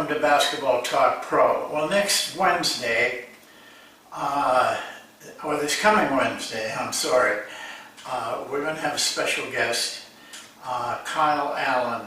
welcome to Basketball Talk Pro. Well, next Wednesday, or this coming Wednesday, I'm sorry, we're going to have a special guest, Kyle Allen,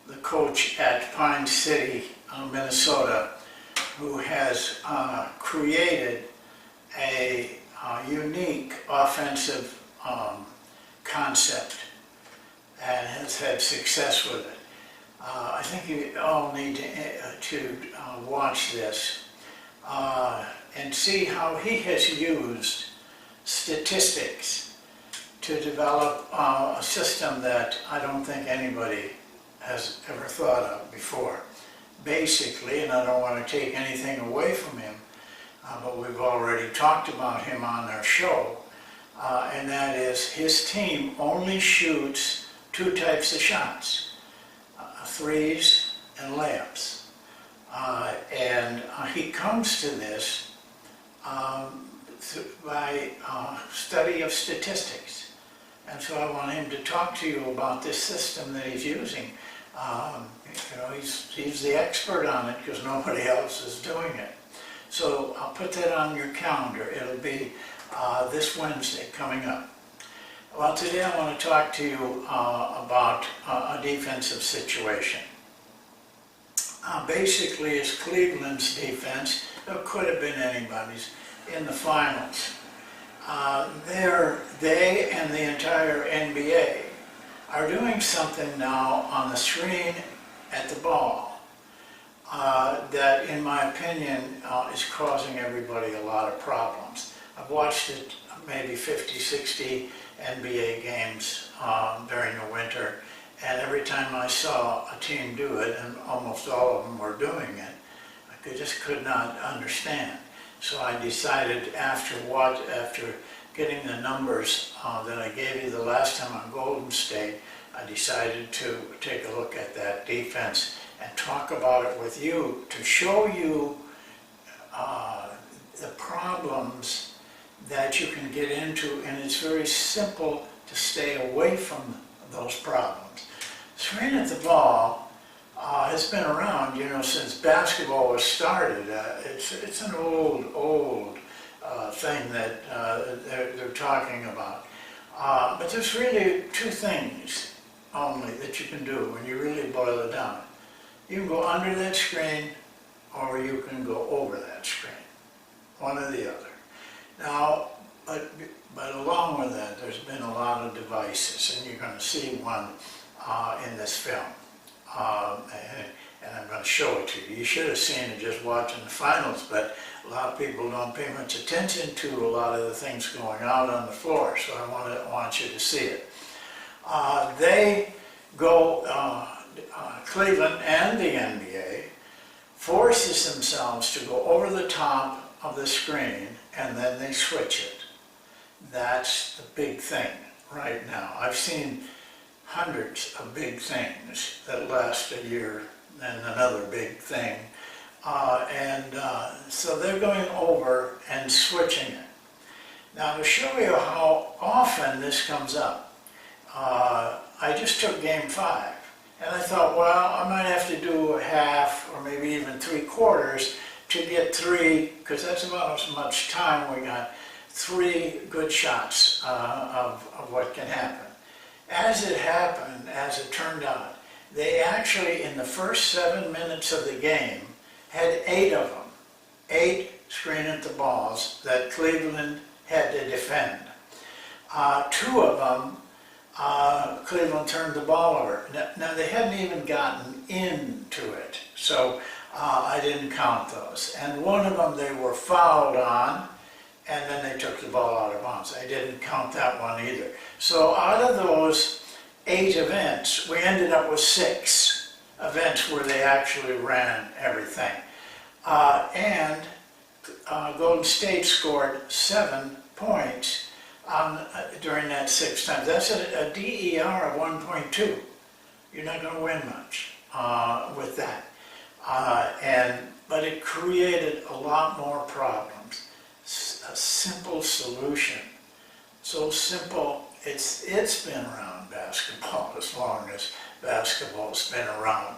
the coach at Pine City, Minnesota, who has created a unique offensive concept and has had success with it. I think you all need to watch this and see how he has used statistics to develop a system that I don't think anybody has ever thought of before. Basically, and I don't want to take anything away from him, but we've already talked about him on our show, and that is his team only shoots two types of shots. Threes and layups. And he comes to this by study of statistics. And so I want him to talk to you about this system that he's using. He's the expert on it because nobody else is doing it. So I'll put that on your calendar. It'll be this Wednesday coming up. Well, today I want to talk to you about a defensive situation. Basically, it's Cleveland's defense. It could have been anybody's in the finals. They and the entire NBA are doing something now on the screen at the ball that, in my opinion, is causing everybody a lot of problems. I've watched it maybe 50, 60 NBA games during the winter, and every time I saw a team do it, and almost all of them were doing it, I just could not understand. So I decided after getting the numbers that I gave you the last time on Golden State, I decided to take a look at that defense and talk about it with you to show you the problems that you can get into, and it's very simple to stay away from those problems. Screen at the ball has been around, since basketball was started. It's an old thing that they're talking about. But there's really two things only that you can do when you really boil it down. You can go under that screen, or you can go over that screen, one or the other. Now, but along with that, there's been a lot of devices, and you're going to see one in this film. And I'm going to show it to you. You should have seen it just watching the finals, but a lot of people don't pay much attention to a lot of the things going out on the floor, so I want you to see it. They go, Cleveland and the NBA forces themselves to go over the top of the screen, and then they switch it. That's the big thing right now. I've seen hundreds of big things that last a year, and another big thing. So they're going over and switching it. Now, to show you how often this comes up, I just took Game 5, and I thought, well, I might have to do a half or maybe even 3/4 to get 3, because that's about as much time we got, 3 good shots of what can happen. As it turned out, they actually, in the first 7 minutes of the game, had 8 of them, 8 screen at the balls that Cleveland had to defend. 2 of them, Cleveland turned the ball over. Now they hadn't even gotten into it, so I didn't count those. And one of them they were fouled on, and then they took the ball out of bounds. I didn't count that one either. So out of those 8 events, we ended up with 6 events where they actually ran everything. And Golden State scored 7 points during that 6 times. That's a DER of 1.2. You're not going to win much with that. But it created a lot more problems. A simple solution, so simple. It's been around basketball as long as basketball's been around.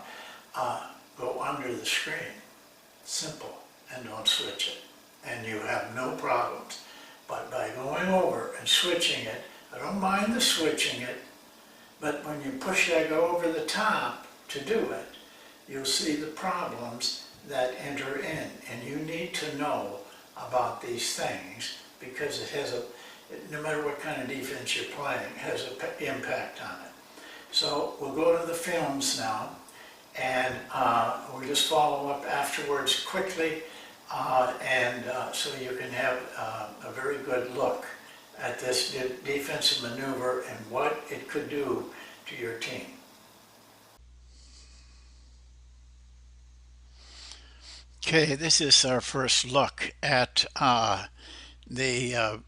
go under the screen. Simple. And don't switch it. And you have no problems. But by going over and switching it, I don't mind the switching it, but when you push that go over the top to do it, you'll see the problems that enter in. And you need to know about these things because it has no matter what kind of defense you're playing, it has an impact on it. So we'll go to the films now, and we'll just follow up afterwards quickly, so you can have a very good look at this defensive maneuver and what it could do to your team. Okay, this is our first look at the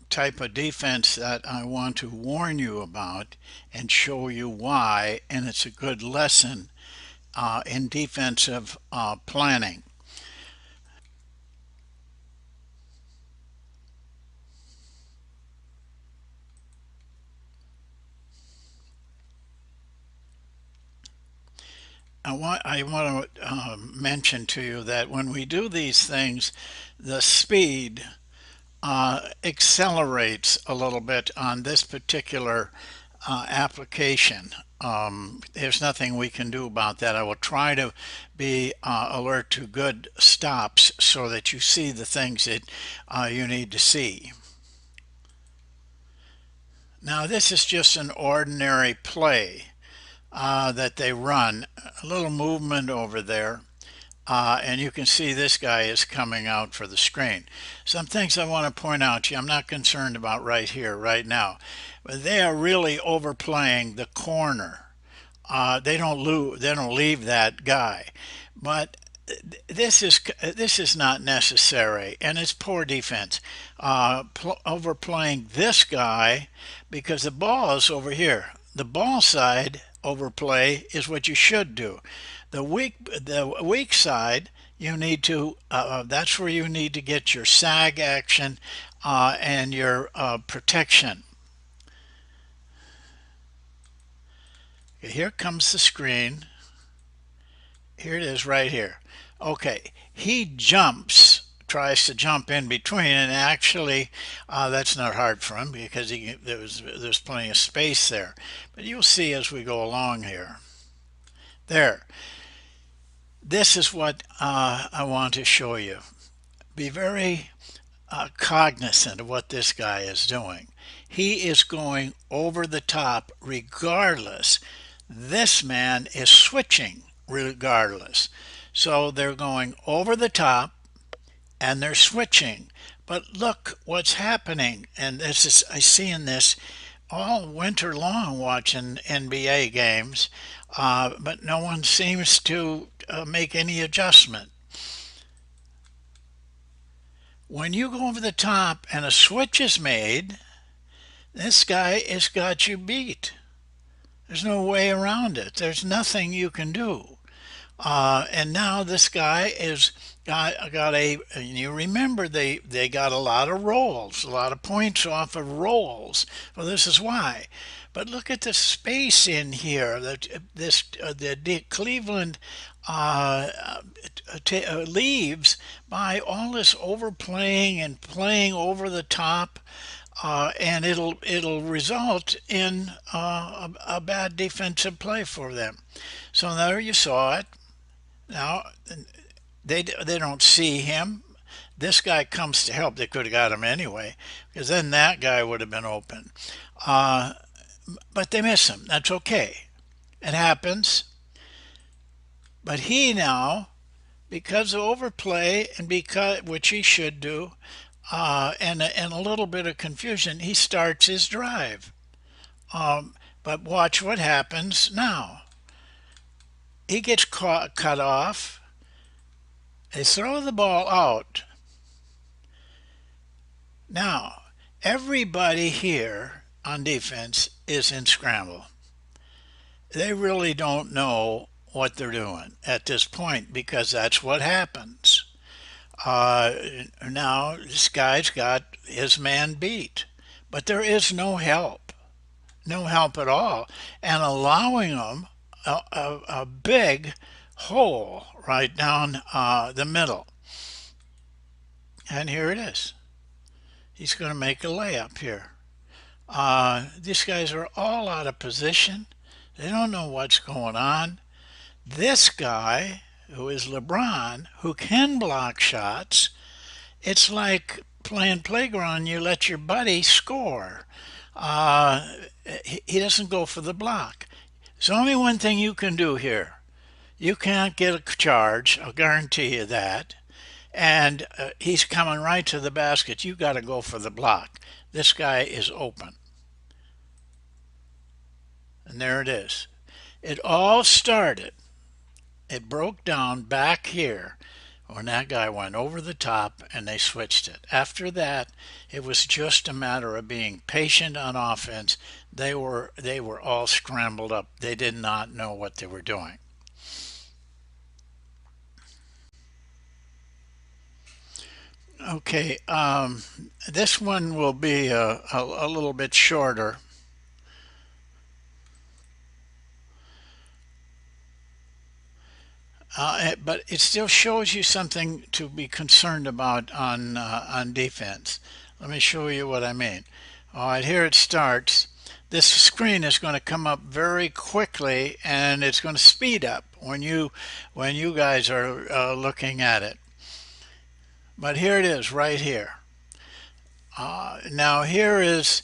type of defense that I want to warn you about and show you why, and it's a good lesson in defensive planning. I want to mention to you that when we do these things, the speed accelerates a little bit on this particular application. There's nothing we can do about that. I will try to be alert to good stops so that you see the things that you need to see. Now this is just an ordinary play that they run. A little movement over there. And you can see this guy is coming out for the screen. Some things I want to point out to you, I'm not concerned about right here, right now. But they are really overplaying the corner. They don't leave that guy. But this is not necessary, and it's poor defense. Overplaying this guy because the ball is over here. The ball side overplay is what you should do. The weak side, you need to. That's where you need to get your sag action and your protection. Okay, here comes the screen. Here it is right here. Okay, he tries to jump in between, and actually that's not hard for him because there's plenty of space there. But you'll see as we go along here. There. This is what I want to show you. Be very cognizant of what this guy is doing. He is going over the top regardless. This man is switching regardless. So they're going over the top and they're switching. But look what's happening. And this is, I see in this all winter long watching NBA games, but no one seems to make any adjustment. When you go over the top and a switch is made, this guy has got you beat. There's no way around it. There's nothing you can do. And now this guy is got a, and you remember they got a lot of rolls, a lot of points off of rolls. Well, this is why. But look at the space in here. The Cleveland leaves by all this overplaying and playing over the top. And it'll result in a bad defensive play for them. So there you saw it. Now they don't see him. This guy comes to help. They could have got him anyway, because then that guy would have been open. But they miss him. That's okay. It happens. But he now, because of overplay and because which he should do, and a little bit of confusion, he starts his drive. But watch what happens now. He gets cut off. They throw the ball out. Now, everybody here on defense is in scramble. They really don't know what they're doing at this point because that's what happens. Now this guy's got his man beat, but there is no help at all, and allowing them a big hole right down the middle. And here it is. He's going to make a layup here. These guys are all out of position. They don't know what's going on. This guy, who is LeBron, who can block shots, it's like playing playground. You let your buddy score. Uh, he doesn't go for the block. There's only one thing you can do here. You can't get a charge. I'll guarantee you that. And he's coming right to the basket. You got to go for the block. This guy is open. And there it is. It all started. It broke down back here when that guy went over the top and they switched it. After that, it was just a matter of being patient on offense. They were all scrambled up. They did not know what they were doing. Okay, this one will be a little bit shorter. But it still shows you something to be concerned about on defense. Let me show you what I mean. All right, here it starts. This screen is going to come up very quickly, and it's going to speed up when you guys are looking at it. But here it is, right here. Now here is,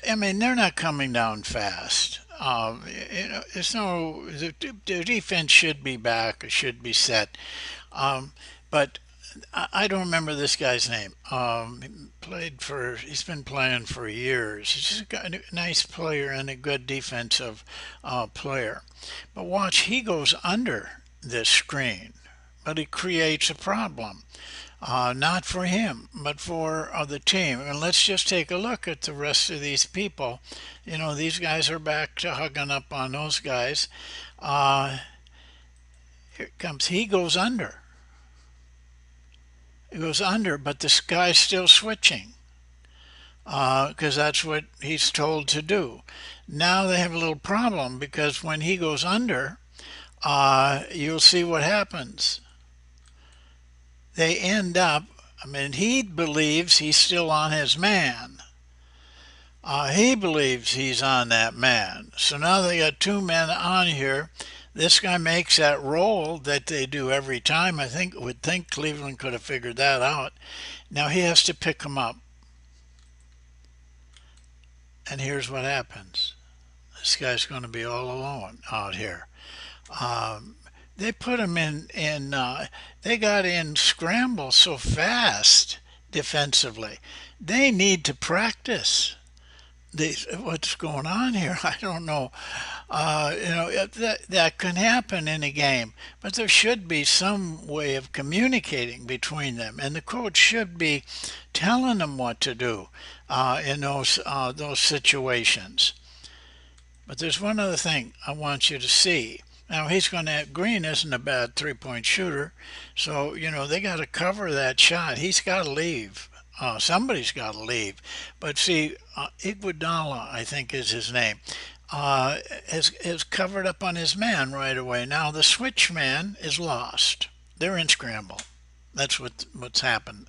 I mean, they're not coming down fast. It's no, the defense should be back, should be set. But I don't remember this guy's name. He's been playing for years. He's just a nice player and a good defensive player. But watch, he goes under this screen, but it creates a problem. Not for him, but for the team. And let's just take a look at the rest of these people. These guys are back to hugging up on those guys. Uh, Here it comes. He goes under. He goes under, but this guy's still switching because that's what he's told to do. Now they have a little problem because when he goes under, you'll see what happens. They end up, I mean, he believes he's still on his man. He believes he's on that man. So now they got two men on here. This guy makes that roll that they do every time. I would think Cleveland could have figured that out. Now he has to pick him up. And here's what happens. This guy's going to be all alone out here. Um, they put him they got in scramble so fast defensively. They need to practice. What's going on here? I don't know. That can happen in a game, but there should be some way of communicating between them, and the coach should be telling them what to do in those situations. But there's one other thing I want you to see. Now Green isn't a bad three-point shooter, so they got to cover that shot. He's got to leave. Somebody's got to leave. But see, Iguodala, I think is his name, is covered up on his man right away. Now the switch man is lost. They're in scramble. That's what's happened.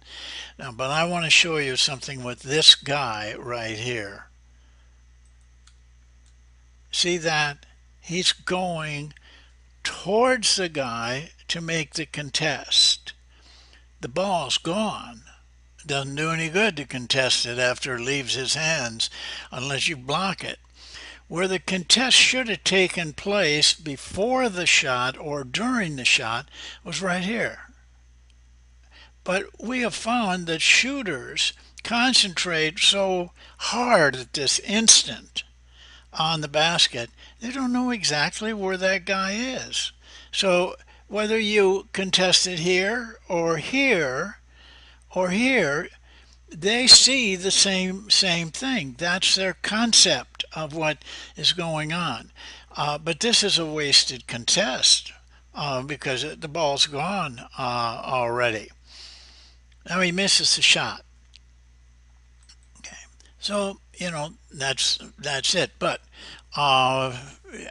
Now, but I want to show you something with this guy right here. See that? He's going towards the guy to make the contest. The ball's gone. Doesn't do any good to contest it after it leaves his hands unless you block it. Where the contest should have taken place before the shot or during the shot was right here. But we have found that shooters concentrate so hard at this instant on the basket, they don't know exactly where that guy is. So whether you contest it here or here or here, they see the same thing. That's their concept of what is going on. But this is a wasted contest because the ball's gone already. Now he misses the shot. Okay, so that's it. But Uh,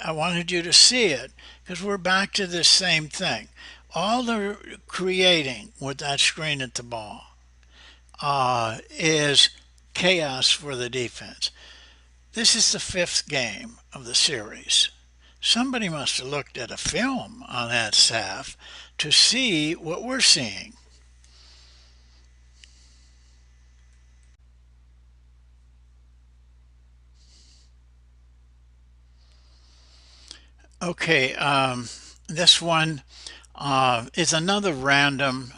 I wanted you to see it because we're back to this same thing. All they're creating with that screen at the ball is chaos for the defense. This is the fifth game of the series. Somebody must have looked at a film on that staff to see what we're seeing. Okay, this one is another random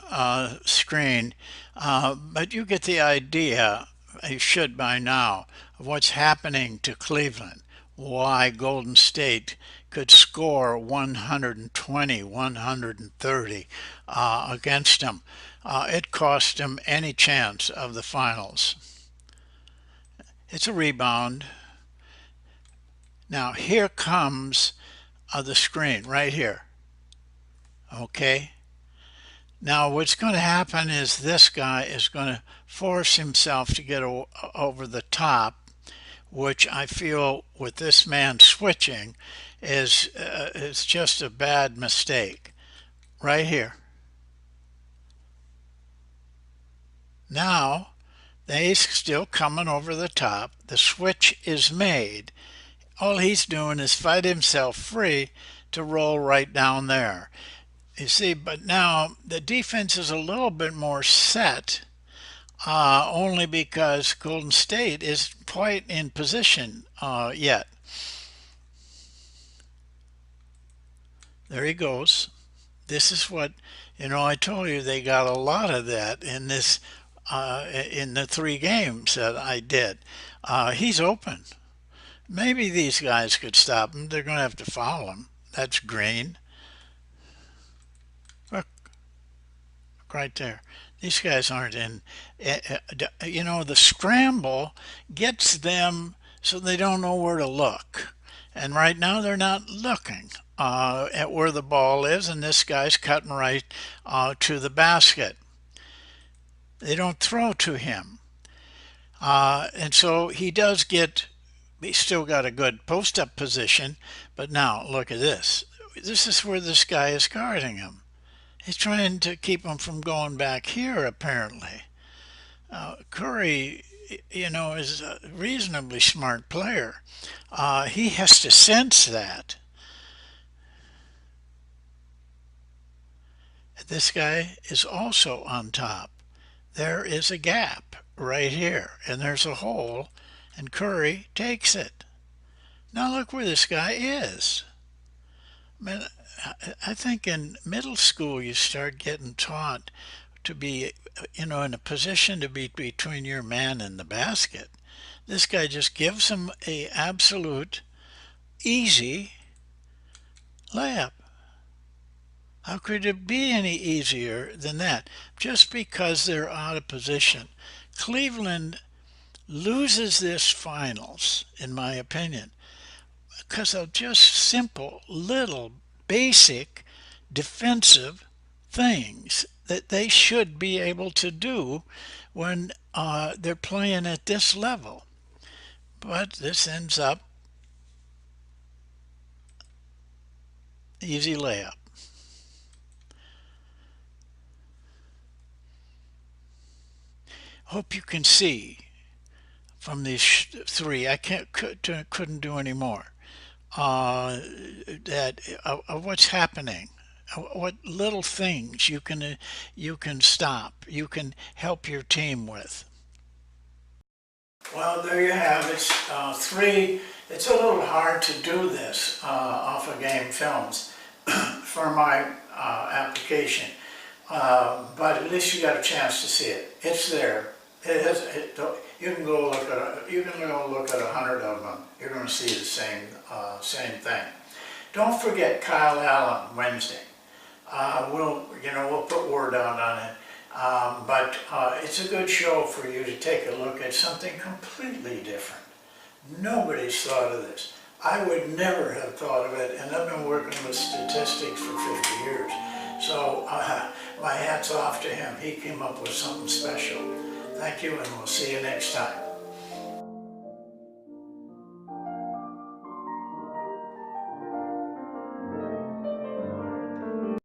screen, but you get the idea, you should by now, of what's happening to Cleveland, why Golden State could score 120, 130 against them. It cost them any chance of the finals. It's a rebound. Now here comes the screen right here. Okay. Now what's going to happen is this guy is going to force himself to get over the top, which I feel with this man switching is just a bad mistake. Right here. Now he's still coming over the top. The switch is made. All he's doing is fight himself free to roll right down there. You see, but now the defense is a little bit more set, only because Golden State is quite in position yet. There he goes. This is what, I told you they got a lot of that in this, in the three games that I did. He's open. Maybe these guys could stop him. They're going to have to foul him. That's green. Look, right there. These guys aren't in. The scramble gets them so they don't know where to look. And right now they're not looking at where the ball is, and this guy's cutting right to the basket. They don't throw to him. And so he's still got a good post-up position, but now look at this. This is where this guy is guarding him. He's trying to keep him from going back here, apparently. Curry, is a reasonably smart player. He has to sense that. This guy is also on top. There is a gap right here, and there's a hole, and Curry takes it. Now look where this guy is. Man, I think in middle school you start getting taught to be, in a position to be between your man and the basket. This guy just gives him a absolute easy layup. How could it be any easier than that? Just because they're out of position. Cleveland loses this finals, in my opinion, because of just simple, little, basic defensive things that they should be able to do when they're playing at this level. But this ends up easy layup. Hope you can see from these three. I couldn't do any more. That of what's happening, what little things you can stop, you can help your team with. Well, there you have it. Three. It's a little hard to do this off of game films for my application, but at least you got a chance to see it. It's there. You can go look at 100 of them. You're going to see the same thing. Don't forget Kyle Allen Wednesday. We'll put word out on it. But it's a good show for you to take a look at something completely different. Nobody's thought of this. I would never have thought of it, and I've been working with statistics for 50 years. So my hat's off to him. He came up with something special. Thank you, and we'll see you next time.